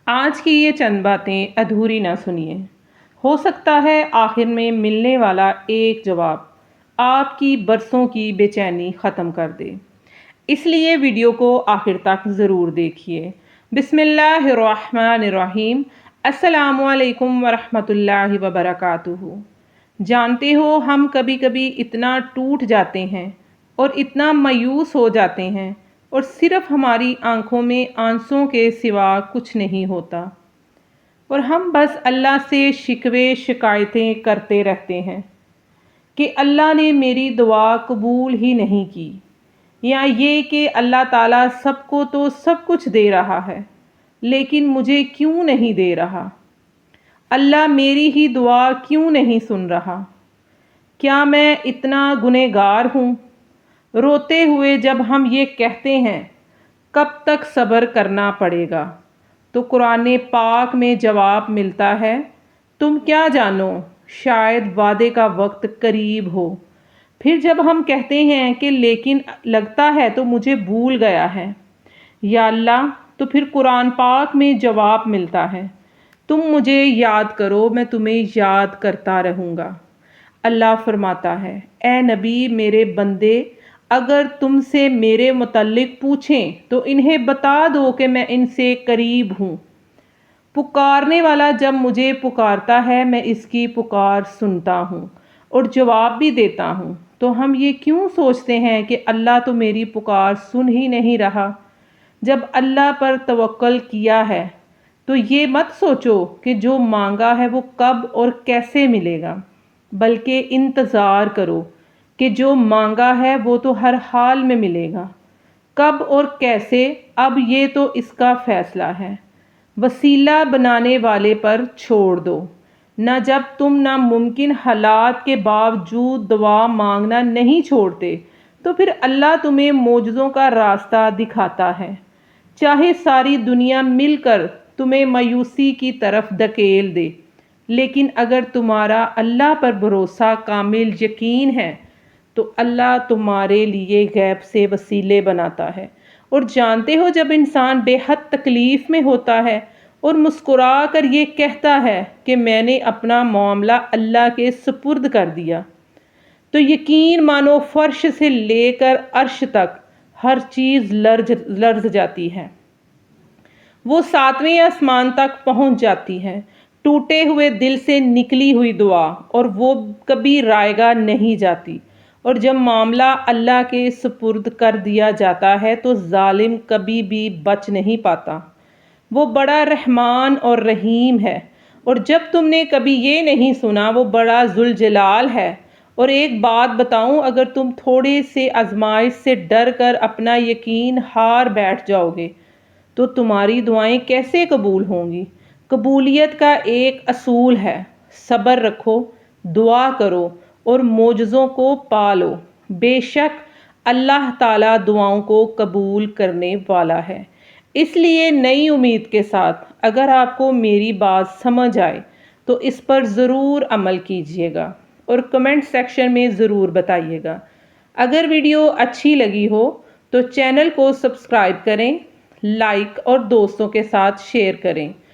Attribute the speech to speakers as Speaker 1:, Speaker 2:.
Speaker 1: آج کی یہ چند باتیں ادھوری نہ سنیے، ہو سکتا ہے آخر میں ملنے والا ایک جواب آپ کی برسوں کی بے چینی ختم کر دے۔ اس لیے ویڈیو کو آخر تک ضرور دیکھیے۔ بسم اللہ الرحمن الرحیم۔ السلام علیکم ورحمۃ اللہ وبرکاتہ۔ جانتے ہو ہم کبھی کبھی اتنا ٹوٹ جاتے ہیں اور اتنا مایوس ہو جاتے ہیں اور صرف ہماری آنکھوں میں آنسوں کے سوا کچھ نہیں ہوتا، اور ہم بس اللہ سے شکوے شکایتیں کرتے رہتے ہیں کہ اللہ نے میری دعا قبول ہی نہیں کی، یا یہ کہ اللہ تعالیٰ سب کو تو سب کچھ دے رہا ہے لیکن مجھے کیوں نہیں دے رہا، اللہ میری ہی دعا کیوں نہیں سن رہا، کیا میں اتنا گنہگار ہوں؟ روتے ہوئے جب ہم یہ کہتے ہیں کب تک صبر کرنا پڑے گا، تو قرآن پاک میں جواب ملتا ہے، تم کیا جانو شاید وعدے کا وقت قریب ہو۔ پھر جب ہم کہتے ہیں کہ لیکن لگتا ہے تو مجھے بھول گیا ہے یا اللہ، تو پھر قرآن پاک میں جواب ملتا ہے، تم مجھے یاد کرو میں تمہیں یاد کرتا رہوں گا۔ اللہ فرماتا ہے، اے نبی میرے بندے، اگر تم سے میرے متعلق پوچھیں تو انہیں بتا دو کہ میں ان سے قریب ہوں، پکارنے والا جب مجھے پکارتا ہے میں اس کی پکار سنتا ہوں اور جواب بھی دیتا ہوں۔ تو ہم یہ کیوں سوچتے ہیں کہ اللہ تو میری پکار سن ہی نہیں رہا؟ جب اللہ پر توکل کیا ہے تو یہ مت سوچو کہ جو مانگا ہے وہ کب اور کیسے ملے گا، بلکہ انتظار کرو کہ جو مانگا ہے وہ تو ہر حال میں ملے گا۔ کب اور کیسے، اب یہ تو اس کا فیصلہ ہے، وسیلہ بنانے والے پر چھوڑ دو۔ نہ جب تم ناممکن حالات کے باوجود دعا مانگنا نہیں چھوڑتے تو پھر اللہ تمہیں معجزوں کا راستہ دکھاتا ہے، چاہے ساری دنیا مل کر تمہیں مایوسی کی طرف دھکیل دے، لیکن اگر تمہارا اللہ پر بھروسہ کامل یقین ہے تو اللہ تمہارے لیے غیب سے وسیلے بناتا ہے۔ اور جانتے ہو جب انسان بے حد تکلیف میں ہوتا ہے اور مسکرا کر یہ کہتا ہے کہ میں نے اپنا معاملہ اللہ کے سپرد کر دیا، تو یقین مانو فرش سے لے کر عرش تک ہر چیز لرز جاتی ہے، وہ ساتویں آسمان تک پہنچ جاتی ہے، ٹوٹے ہوئے دل سے نکلی ہوئی دعا، اور وہ کبھی رائگاں نہیں جاتی۔ اور جب معاملہ اللہ کے سپرد کر دیا جاتا ہے تو ظالم کبھی بھی بچ نہیں پاتا، وہ بڑا رحمان اور رحیم ہے، اور جب تم نے کبھی یہ نہیں سنا وہ بڑا ذوالجلال ہے۔ اور ایک بات بتاؤں، اگر تم تھوڑے سے آزمائش سے ڈر کر اپنا یقین ہار بیٹھ جاؤ گے تو تمہاری دعائیں کیسے قبول ہوں گی؟ قبولیت کا ایک اصول ہے، صبر رکھو، دعا کرو اور معجزوں کو پالو۔ بے شک اللہ تعالیٰ دعاؤں کو قبول کرنے والا ہے۔ اس لیے نئی امید کے ساتھ اگر آپ کو میری بات سمجھ آئے تو اس پر ضرور عمل کیجیے گا اور کمنٹ سیکشن میں ضرور بتائیے گا۔ اگر ویڈیو اچھی لگی ہو تو چینل کو سبسکرائب کریں، لائک اور دوستوں کے ساتھ شیئر کریں۔